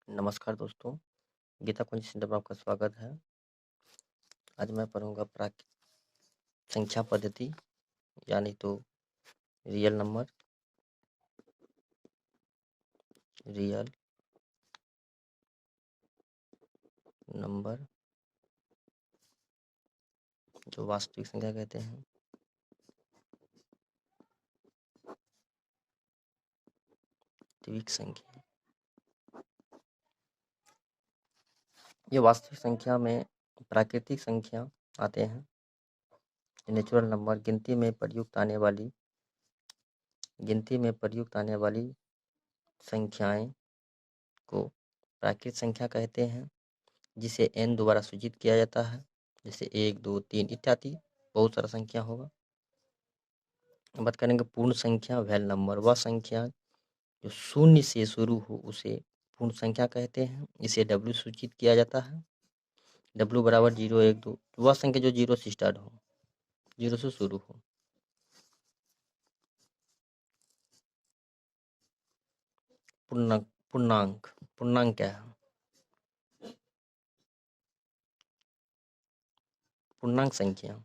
नमस्कार दोस्तों, गीता कुंज सेंटर में आपका स्वागत है। आज मैं पढ़ूंगा प्राकृत संख्या पद्धति यानी तो रियल नंबर जो वास्तविक संख्या कहते हैं। वास्तविक संख्या ये वास्तविक संख्या में प्राकृतिक संख्या आते हैं। नेचुरल नंबर गिनती में प्रयुक्त आने वाली संख्याएं को प्राकृतिक संख्या कहते हैं, जिसे n द्वारा सूचित किया जाता है। जैसे 1, 2, 3 इत्यादि बहुत सारा संख्या होगा। बात करेंगे पूर्ण संख्या वेल नंबर, वह संख्या जो शून्य से शुरू हो उसे पूर्ण संख्या कहते हैं। इसे W सूचित किया जाता है। W बराबर 0, 1, 2 वह संख्या जो 0 से स्टार्ट हो, 0 से शुरू हो। पूर्णांक क्या है? पूर्णांक संख्या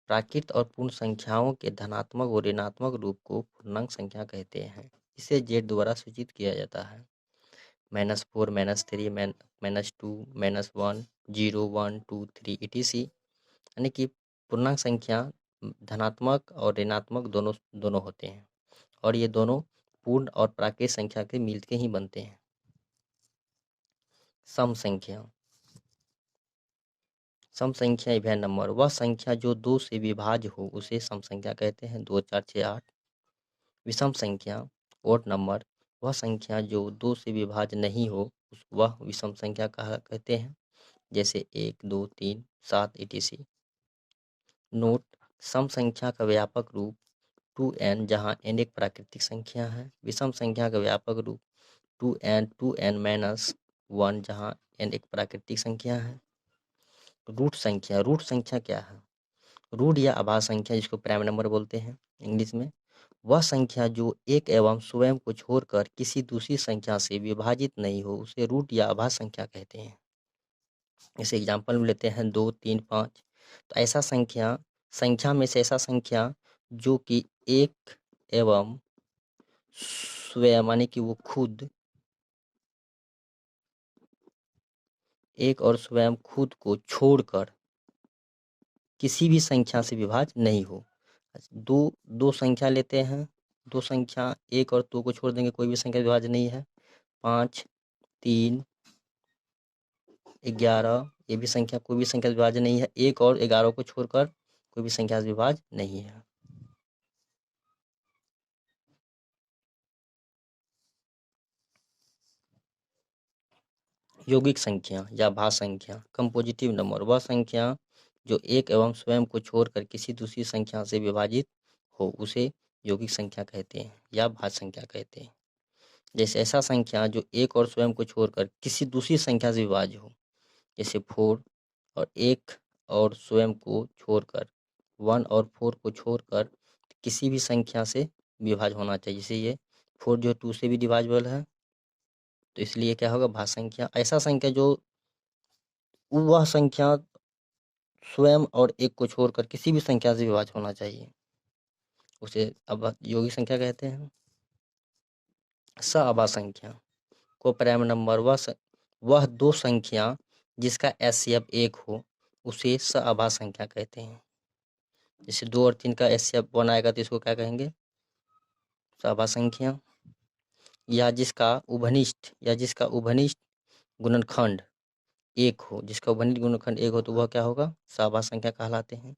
प्राकृत और पूर्ण संख्याओं के धनात्मक और ऋणात्मक रूप को पूर्णांक संख्या कहते हैं। इसे Z द्वारा सूचित किया जाता है। -4, -3, -2, -1, 0, 1, 2, 3 etc। यानी कि पूर्णांक संख्या धनात्मक और ऋणात्मक दोनों होते हैं, और ये दोनों पूर्ण और प्राकृत संख्या के मिल के ही बनते हैं। सम संख्या इवन नंबर, वह संख्या जो 2 से विभाज्य हो उसे सम संख्या कहते हैं। 2, 4, 6, 8। विषम संख्या ओड नंबर, वह संख्या जो 2 से विभाज्य नहीं हो वह विषम संख्या कहते हैं। जैसे 1, 2, 3, 7 etc। नोट: सम संख्या का व्यापक रूप 2n, जहां n एक प्राकृतिक संख्या है। विषम संख्या का व्यापक रूप 2n 1, जहां n एक प्राकृतिक संख्या है। रूट संख्या क्या है? रूट या आभास संख्या, जिसको प्राइम नंबर बोलते हैं इंग्लिश में, वह संख्या जो एक एवं स्वयं को छोड़कर किसी दूसरी संख्या से विभाजित नहीं हो उसे रूट या आभास संख्या कहते हैं। इसे एग्जाम्पल में लेते हैं 2, 3, 5। तो ऐसा संख्या में से ऐसा संख्या जो कि एक एवं स्वयं माने कि वो खुद एक और स्वयं खुद को छोड़कर किसी भी संख्या से विभाज्य नहीं हो। दो संख्या लेते हैं। दो संख्या 1 और 2 को छोड़ देंगे, कोई भी संख्या विभाज्य नहीं है। 5, 3, 11 ये भी संख्या कोई भी संख्या विभाज्य नहीं है। 1 और 11 को छोड़कर कोई भी संख्या विभाज्य नहीं है। यौगिक संख्या या भाज्य संख्या कंपोजिटिव नंबर, वह संख्या जो एक एवं स्वयं को छोड़कर किसी दूसरी संख्या से विभाजित हो उसे यौगिक संख्या कहते हैं या भाज्य संख्या कहते हैं। जैसे ऐसा संख्या जो एक और स्वयं को छोड़कर किसी दूसरी संख्या से विभाज्य हो, जैसे 4 और 1 और स्वयं को छोड़कर 1 और 4 को छोड़कर किसी भी संख्या से विभाज्य होना चाहिए। जैसे ये 4 जो 2 से भी डिवाइजेबल है, तो इसलिए क्या होगा? भाज्य संख्या। ऐसा संख्या जो वह संख्या स्वयं और 1 को छोड़कर किसी भी संख्या से विभाज्य होना चाहिए, उसे अब यौगिक संख्या कहते हैं। सआभाज्य संख्या को प्राइम नंबर, वह दो संख्या जिसका एचसीएफ 1 हो उसे सआभाज्य संख्या कहते हैं। जैसे 2 और 3 का एचसीएफ 1 आएगा तो इसको क्या कहेंगे? सआभाज्य संख्या। या जिसका उभनिष्ठ गुणनखंड 1 हो, जिसका उभनिष्ठ गुणनखंड 1 हो तो वह क्या होगा? सआभाज्य संख्या कहलाते हैं।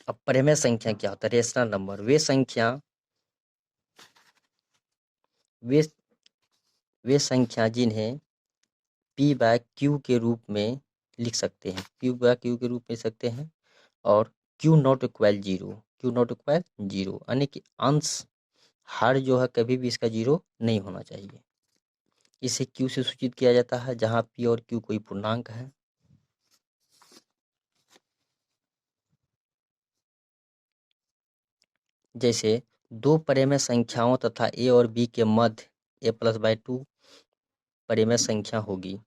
अब परिमेय संख्या क्या होता है? रेशनल नंबर वे संख्या जिन्हें p/q के रूप में लिख सकते हैं, p/q के रूप में लिख सकते हैं, और q नॉट इक्वल जीरो, यानी कि अंश हर जो है कभी भी इसका 0 नहीं होना चाहिए। इसे q से सूचित किया जाता है, जहां p और q कोई पूर्णांक है। जैसे दो परिमेय संख्याओं तथा ए और बी के मध्य a+/2 परिमेय संख्या होगी।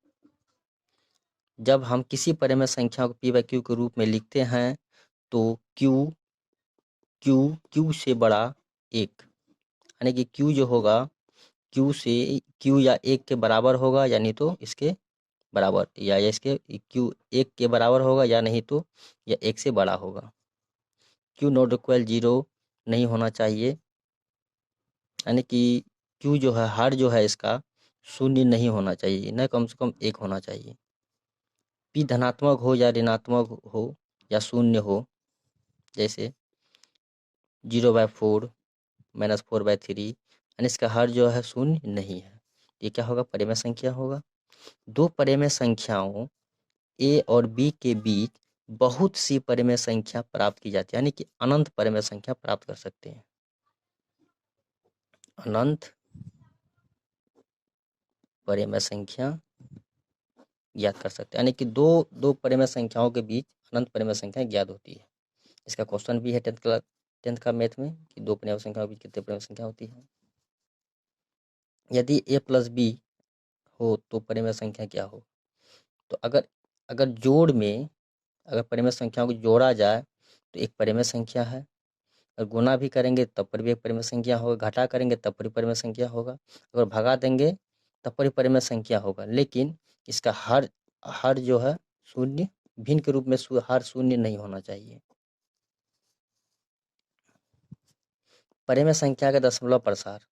जब हम किसी परिमेय संख्या को p/q के रूप में लिखते हैं तो q से बड़ा 1, यानी कि q जो होगा q या 1 के बराबर होगा या नहीं तो इसके बराबर, या इसके q 1 के बराबर होगा या नहीं तो यह 1 से बड़ा होगा। q नॉट इक्वल 0 नहीं होना चाहिए, यानी कि q जो है हर जो है इसका शून्य नहीं होना चाहिए, न कम से कम 1 होना चाहिए। p धनात्मक हो या ऋणात्मक हो या शून्य हो, जैसे 0/4 -4/3, यानी इसका हर जो है शून्य नहीं है। ये क्या होगा? परिमेय संख्या होगा। दो परिमेय संख्याओं ए और बी के बीच बहुत सी परिमेय संख्या प्राप्त की जाती है, यानी कि अनंत परिमेय संख्या प्राप्त कर सकते हैं। अनंत परिमेय संख्या ज्ञात कर सकते हैं, यानी कि दो परिमेय संख्याओं के बीच अनंत परिमेय संख्या ज्ञात होती है। इसका क्वेश्चन भी है 10th का मैथ में कि दो परिमेय संख्याओं के बीच कितने परिमेय संख्या होती है। यदि a+b हो तो परिमेय संख्या क्या हो? तो अगर जोड़ में अगर परिमेय संख्याओं को जोड़ा जाए तो एक परिमेय संख्या है, और गुना भी करेंगे तब पर भी एक परिमेय संख्या होगा, घटा करेंगे तब पर भी परिमेय संख्या होगा, अगर भगा देंगे तब पर भी परिमेय संख्या होगा। लेकिन इसका हर जो है शून्य, भिन्न के रूप में हर शून्य नहीं होना चाहिए। परिमेय संख्या का दशमलव प्रसार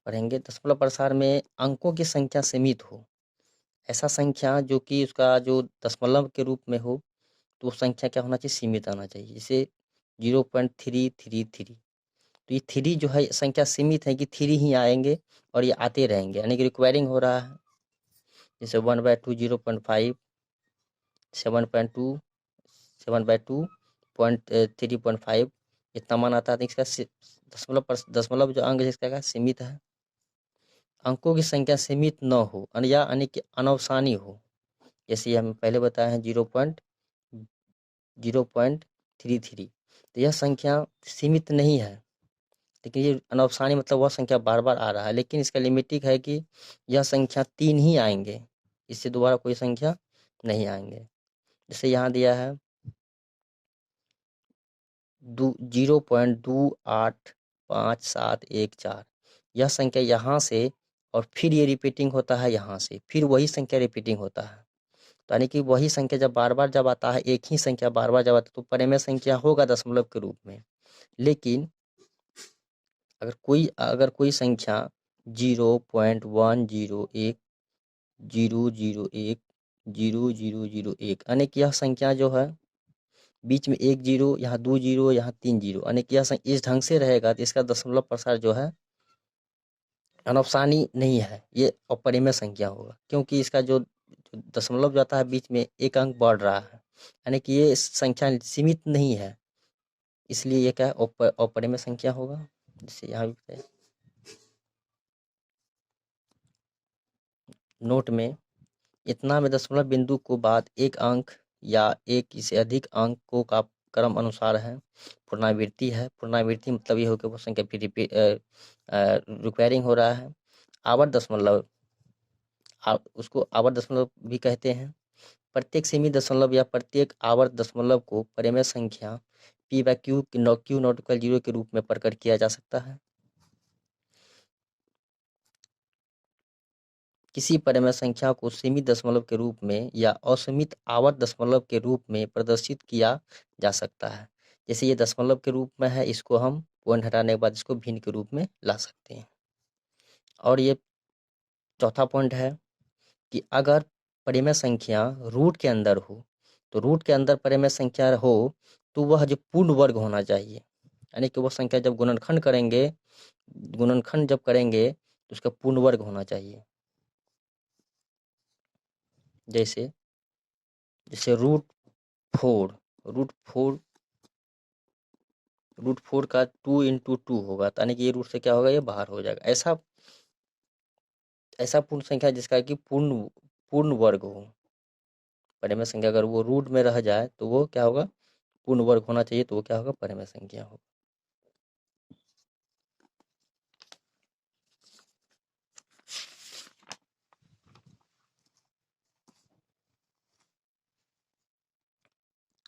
पढ़ेंगे। दशमलव प्रसार में अंकों की संख्या सीमित हो, ऐसा संख्या जो कि उसका जो दशमलव के रूप में हो तो संख्या क्या होना चाहिए? सीमित आना चाहिए। जैसे 0.333, तो ये 3 जो है संख्या सीमित है कि 3 ही आएंगे और ये आते रहेंगे, यानी कि रिक्वायरिंग हो रहा है। जैसे 1/2 0.5, 7/2 7/2 3.5 इतना मान आता है। तो इसका दशमलव जो अंक जिसका का सीमित है। अंकों की संख्या सीमित न हो यानी कि अनवसानी हो, जैसे हम पहले बताए हैं 0.33, तो यह संख्या सीमित नहीं है, लेकिन ये अनवसानी मतलब वह संख्या बार बार आ रहा है, लेकिन इसका लिमिटिंग है कि यह संख्या 3 ही आएंगे, इससे दोबारा कोई संख्या नहीं आएंगे। जैसे यहाँ दिया है 0.285714, यह संख्या यहाँ से और फिर ये रिपीटिंग होता है यहाँ से, फिर वही संख्या रिपीटिंग होता है। तो यानी कि वही संख्या जब बार बार जब आता है, एक ही संख्या बार बार जब आता है तो परिमेय संख्या होगा दशमलव के रूप में। लेकिन अगर कोई संख्या 0.101 001 0001, यानी कि यह संख्या जो है बीच में 1 0, यहाँ 2 0, यहाँ 3 0, यानी कि यह इस ढंग से रहेगा तो इसका दशमलव प्रसार जो है अनवसानी नहीं है, ये अपरिमेय संख्या होगा, क्योंकि इसका जो दशमलव जाता है बीच में एक अंक बढ़ रहा है, यानी कि ये संख्या सीमित नहीं है, इसलिए ये क्या है? अपरिमेय संख्या होगा। जैसे यहाँ भी नोट में इतना में दशमलव बिंदु को बाद एक अंक या एक से अधिक अंकों का क्रम अनुसार है। पुनरावृत्ति है, पुनरावृत्ति मतलब ये हो कि वो संख्या फिर रिक्वायरिंग हो रहा है। आवर्त दशमलव, उसको आवर्त दशमलव भी कहते हैं। प्रत्येक सीमित दशमलव या प्रत्येक आवर्त दशमलव को परिमेय संख्या p/q q नॉट इक्वल 0 के रूप में प्रकट किया जा सकता है। किसी परिमेय संख्या को सीमित दशमलव के रूप में या असीमित आवर्त दशमलव के रूप में प्रदर्शित किया जा सकता है। जैसे ये दशमलव के रूप में है, इसको हम पॉइंट हटाने के बाद इसको भिन्न के रूप में ला सकते हैं। और ये चौथा पॉइंट है कि अगर परिमेय संख्या रूट के अंदर हो, तो रूट के अंदर परिमेय संख्या हो तो वह जो पूर्ण वर्ग होना चाहिए, यानी कि वह संख्या जब गुणनखंड जब करेंगे तो उसका पूर्ण वर्ग होना चाहिए। जैसे रूट फोर का 2 × 2 होगा, तो यानी कि ये रूट से क्या होगा? ये बाहर हो जाएगा। ऐसा पूर्ण संख्या जिसका कि पूर्ण वर्ग हो, परिमेय संख्या अगर वो रूट में रह जाए तो वो क्या होगा? पूर्ण वर्ग होना चाहिए, तो वो क्या होगा? परिमेय संख्या होगा।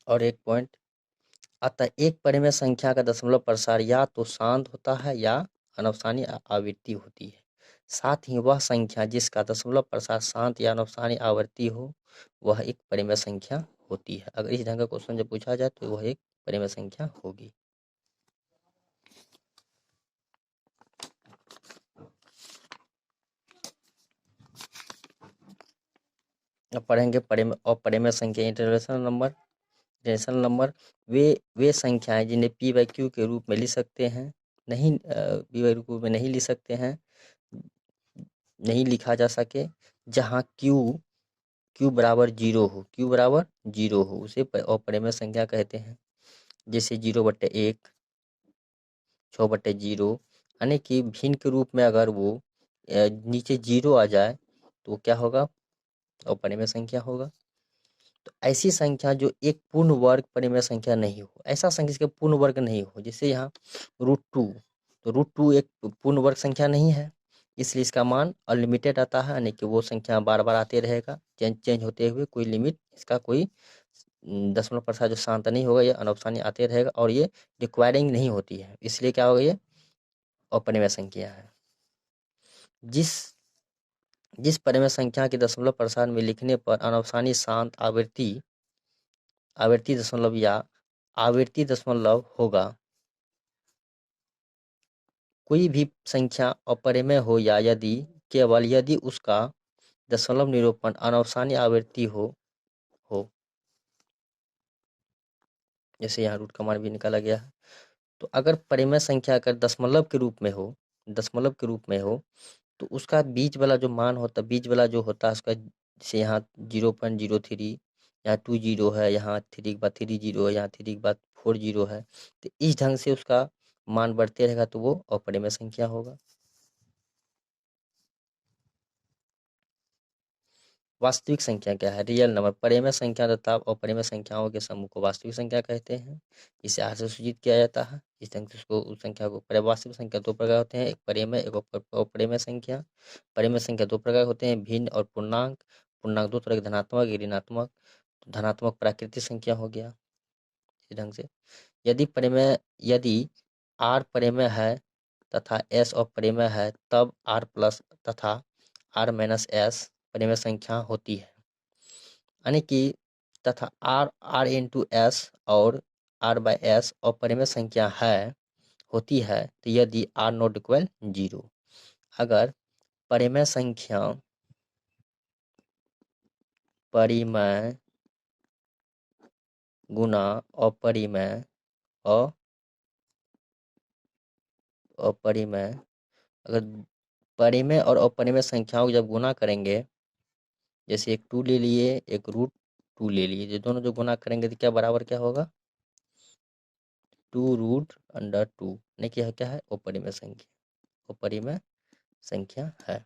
और एक पॉइंट, अतः एक परिमेय संख्या का दशमलव प्रसार या तो शांत होता है या अनवसानी आवृत्ति होती है। साथ ही वह संख्या जिसका दशमलव प्रसार शांत या अनवसानी आवृत्ति हो वह एक परिमेय संख्या होती है। अगर इस ढंग का क्वेश्चन जब पूछा जाए तो वह एक परिमेय संख्या होगी। अब पढ़ेंगे परिमेय संख्या इंटरनल नंबर। इंटरनल नंबर वे संख्याएं जिन्हें पी बाई क्यू के रूप में लिख सकते हैं, नहीं पी बाई रूप में नहीं लिख सकते हैं, नहीं लिखा जा सके, जहाँ क्यू बराबर 0 हो, क्यू बराबर 0 हो उसे अपरिमेय संख्या कहते हैं। जैसे 0/1, 6/0, यानी कि भिन्न के रूप में अगर वो नीचे 0 आ जाए तो क्या होगा, अपरिमेय संख्या होगा। तो ऐसी संख्या जो एक पूर्ण वर्ग परिमेय संख्या नहीं हो, ऐसा संख्या जिसका पूर्ण वर्ग नहीं हो, जैसे यहाँ √2, तो √2 एक पूर्ण वर्ग संख्या नहीं है, इसलिए इसका मान अनलिमिटेड आता है, यानी कि वो संख्या बार बार आते रहेगा, चेंज होते हुए, कोई लिमिट इसका कोई दशमलव प्रसार जो शांत नहीं होगा, ये अनवसानी आते रहेगा और ये रिक्वायरिंग नहीं होती है, इसलिए क्या होगा, ये अपरिमेय संख्या है। जिस परिमेय संख्या के दशमलव प्रसार में लिखने पर अनवसानी शांत आवृत्ति दशमलव या आवृत्ति दशमलव होगा, कोई भी संख्या अपरिमेय हो या केवल यदि उसका दशमलव निरूपण अनवसानी आवृत्ति हो। जैसे यहाँ रूट का मान भी निकाला गया है। तो अगर परिमेय संख्या अगर दशमलव के रूप में हो तो उसका बीच वाला जो मान होता है, बीच वाला जो होता है उसका, जैसे यहाँ 0.03, यहाँ 20 है, यहाँ 3 के बाद 30 है, यहाँ 3 के बाद 40 है, तो इस ढंग से उसका मान बढ़ते रहेगा तो वो अपरिमेय संख्या होगा। वास्तविक संख्या क्या है, रियल नंबर। परिमेय संख्या तथा अपरिमेय संख्याओं के समूह को वास्तविक संख्या कहते हैं। इसे आर से सूचित किया जाता है। इस ढंग से उसको उस संख्या को, वास्तविक संख्या दो प्रकार होते हैं, एक परिमेय एक अपरिमेय संख्या। परिमेय संख्या दो प्रकार होते हैं, भिन्न और पूर्णांक। पूर्णांक दो तरह के, धनात्मक ऋणात्मक। धनात्मक प्राकृतिक संख्या हो गया। इस ढंग से यदि आर परिमेय है तथा एस अपरिमेय है तब आर प्लस तथा आर माइनस एस परिमेय संख्या होती है, यानी कि तथा आर इंटू एस और आर बाई एस अपरिमेय संख्या होती है तो यदि आर नॉट इक्वल 0। अगर परिमेय संख्या परिमेय गुना अपरिमेय अगर परिमेय और अपरिमेय संख्याओं को जब गुना करेंगे, जैसे एक 2 ले लिए, एक √2 ले लिए, जो दोनों जो गुना करेंगे तो क्या बराबर क्या होगा, 2√2। यानी कि क्या है, अपरिमेय संख्या है,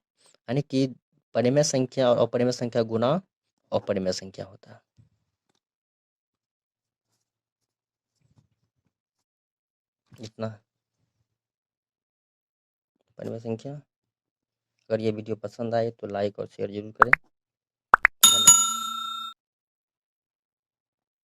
यानी कि परिमेय संख्या और अपरिमेय संख्या गुना अपरिमेय संख्या होता है। इतना परिमेय संख्या। अगर ये वीडियो पसंद आए तो लाइक और शेयर जरूर करें।